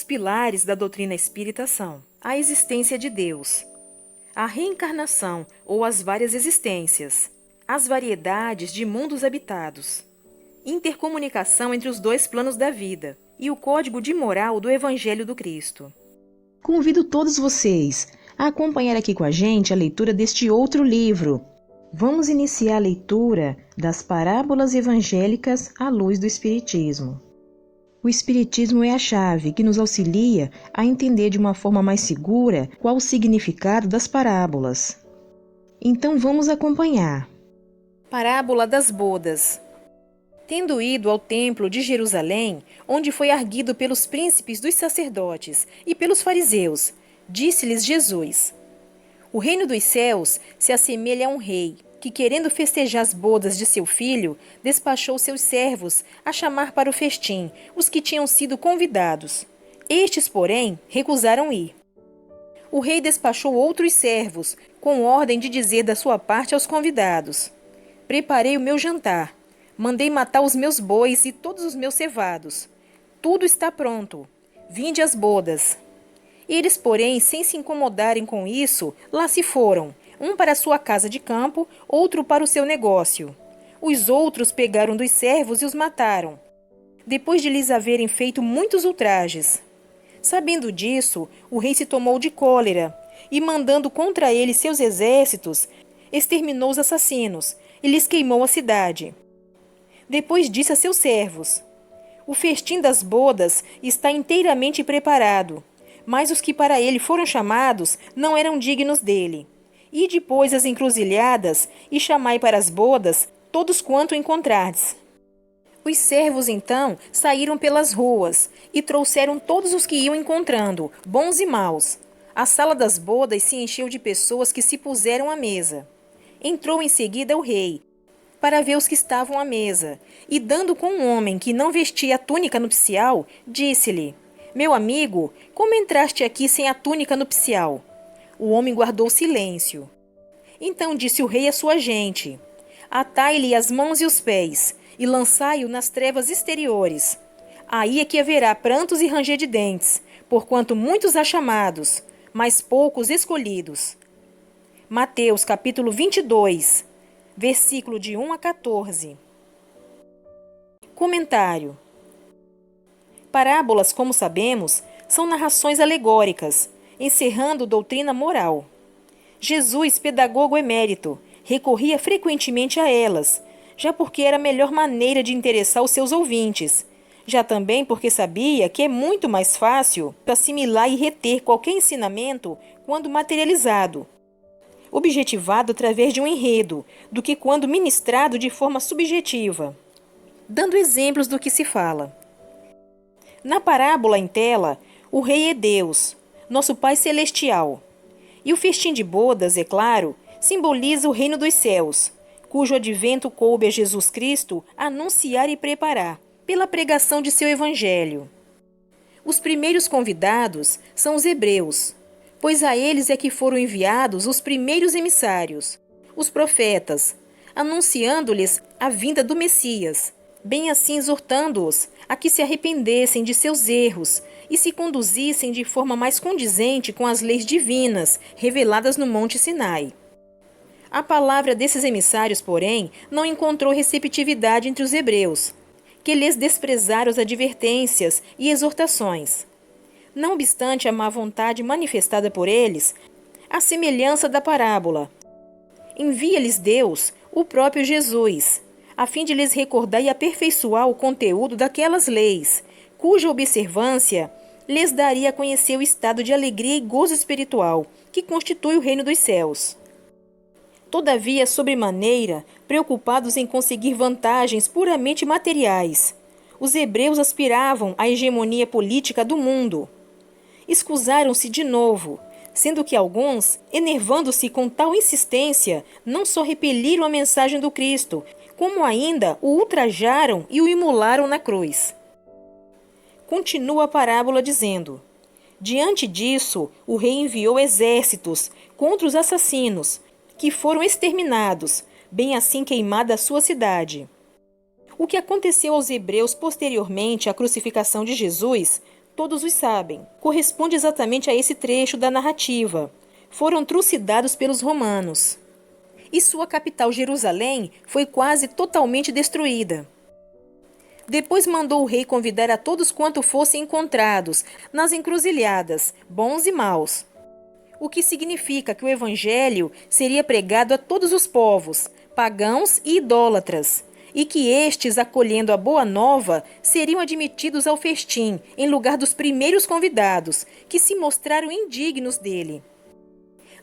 pilares da doutrina espírita são a existência de Deus, a reencarnação ou as várias existências, as variedades de mundos habitados, intercomunicação entre os dois planos da vida e o código de moral do Evangelho do Cristo. Convido todos vocês a acompanhar aqui com a gente a leitura deste outro livro. Vamos iniciar a leitura das Parábolas Evangélicas à luz do Espiritismo. O Espiritismo é a chave que nos auxilia a entender de uma forma mais segura qual o significado das parábolas. Então vamos acompanhar. Parábola das bodas. Tendo ido ao templo de Jerusalém, onde foi arguido pelos príncipes dos sacerdotes e pelos fariseus, disse-lhes Jesus: O reino dos céus se assemelha a um rei, que, querendo festejar as bodas de seu filho, despachou seus servos a chamar para o festim os que tinham sido convidados. Estes, porém, recusaram ir. O rei despachou outros servos, com ordem de dizer da sua parte aos convidados: Preparei o meu jantar, mandei matar os meus bois e todos os meus cevados. Tudo está pronto. Vinde às bodas. Eles, porém, sem se incomodarem com isso, lá se foram, um para sua casa de campo, outro para o seu negócio. Os outros pegaram dos servos e os mataram, depois de lhes haverem feito muitos ultrajes. Sabendo disso, o rei se tomou de cólera e, mandando contra eles seus exércitos, exterminou os assassinos e lhes queimou a cidade. Depois disse a seus servos: O festim das bodas está inteiramente preparado, mas os que para ele foram chamados não eram dignos dele. E depois as encruzilhadas, e chamai para as bodas todos quanto encontrardes. Os servos, então, saíram pelas ruas, e trouxeram todos os que iam encontrando, bons e maus. A sala das bodas se encheu de pessoas que se puseram à mesa. Entrou em seguida o rei, para ver os que estavam à mesa, e dando com um homem que não vestia a túnica nupcial, disse-lhe: Meu amigo, como entraste aqui sem a túnica nupcial? O homem guardou silêncio. Então disse o rei à sua gente: Atai-lhe as mãos e os pés, e lançai-o nas trevas exteriores. Aí é que haverá prantos e ranger de dentes, porquanto muitos há chamados, mas poucos escolhidos. Mateus capítulo 22, versículo de 1 a 14. Comentário. Parábolas, como sabemos, são narrações alegóricas, encerrando doutrina moral. Jesus, pedagogo emérito, recorria frequentemente a elas, já porque era a melhor maneira de interessar os seus ouvintes, já também porque sabia que é muito mais fácil assimilar e reter qualquer ensinamento quando materializado, objetivado através de um enredo, do que quando ministrado de forma subjetiva. Dando exemplos do que se fala. Na parábola em tela, o rei é Deus, nosso Pai Celestial. E o festim de bodas, é claro, simboliza o reino dos céus, cujo advento coube a Jesus Cristo anunciar e preparar, pela pregação de seu evangelho. Os primeiros convidados são os hebreus, pois a eles é que foram enviados os primeiros emissários, os profetas, anunciando-lhes a vinda do Messias, bem assim exortando-os a que se arrependessem de seus erros e se conduzissem de forma mais condizente com as leis divinas reveladas no Monte Sinai. A palavra desses emissários, porém, não encontrou receptividade entre os hebreus, que lhes desprezaram as advertências e exortações. Não obstante a má vontade manifestada por eles, a semelhança da parábola, envia-lhes Deus o próprio Jesus, a fim de lhes recordar e aperfeiçoar o conteúdo daquelas leis, cuja observância lhes daria a conhecer o estado de alegria e gozo espiritual que constitui o reino dos céus. Todavia, sobremaneira, preocupados em conseguir vantagens puramente materiais, os hebreus aspiravam à hegemonia política do mundo. Escusaram-se de novo, sendo que alguns, enervando-se com tal insistência, não só repeliram a mensagem do Cristo, como ainda o ultrajaram e o imolaram na cruz. Continua a parábola dizendo: Diante disso, o rei enviou exércitos contra os assassinos, que foram exterminados, bem assim queimada a sua cidade. O que aconteceu aos hebreus posteriormente à crucificação de Jesus todos os sabem. Corresponde exatamente a esse trecho da narrativa. Foram trucidados pelos romanos. E sua capital, Jerusalém, foi quase totalmente destruída. Depois mandou o rei convidar a todos quanto fossem encontrados nas encruzilhadas, bons e maus. O que significa que o evangelho seria pregado a todos os povos, pagãos e idólatras, e que estes, acolhendo a boa nova, seriam admitidos ao festim, em lugar dos primeiros convidados, que se mostraram indignos dele.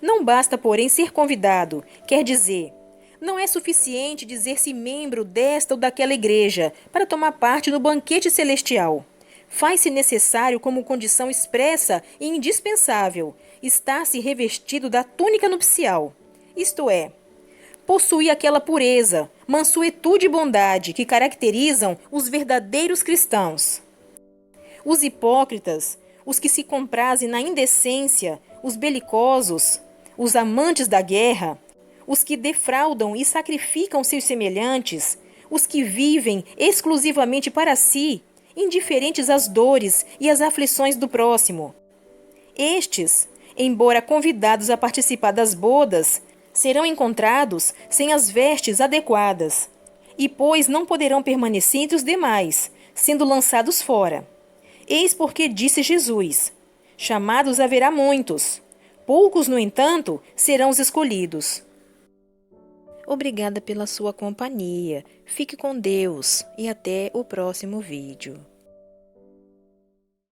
Não basta, porém, ser convidado, quer dizer, não é suficiente dizer-se membro desta ou daquela igreja para tomar parte no banquete celestial. Faz-se necessário, como condição expressa e indispensável, estar-se revestido da túnica nupcial, isto é, possuir aquela pureza, mansuetude e bondade que caracterizam os verdadeiros cristãos. Os hipócritas, os que se comprazem na indecência, os belicosos, os amantes da guerra, os que defraudam e sacrificam seus semelhantes, os que vivem exclusivamente para si, indiferentes às dores e às aflições do próximo. Estes, embora convidados a participar das bodas, serão encontrados sem as vestes adequadas, e pois não poderão permanecer entre os demais, sendo lançados fora. Eis porque disse Jesus: chamados haverá muitos, poucos, no entanto, serão os escolhidos. Obrigada pela sua companhia. Fique com Deus e até o próximo vídeo.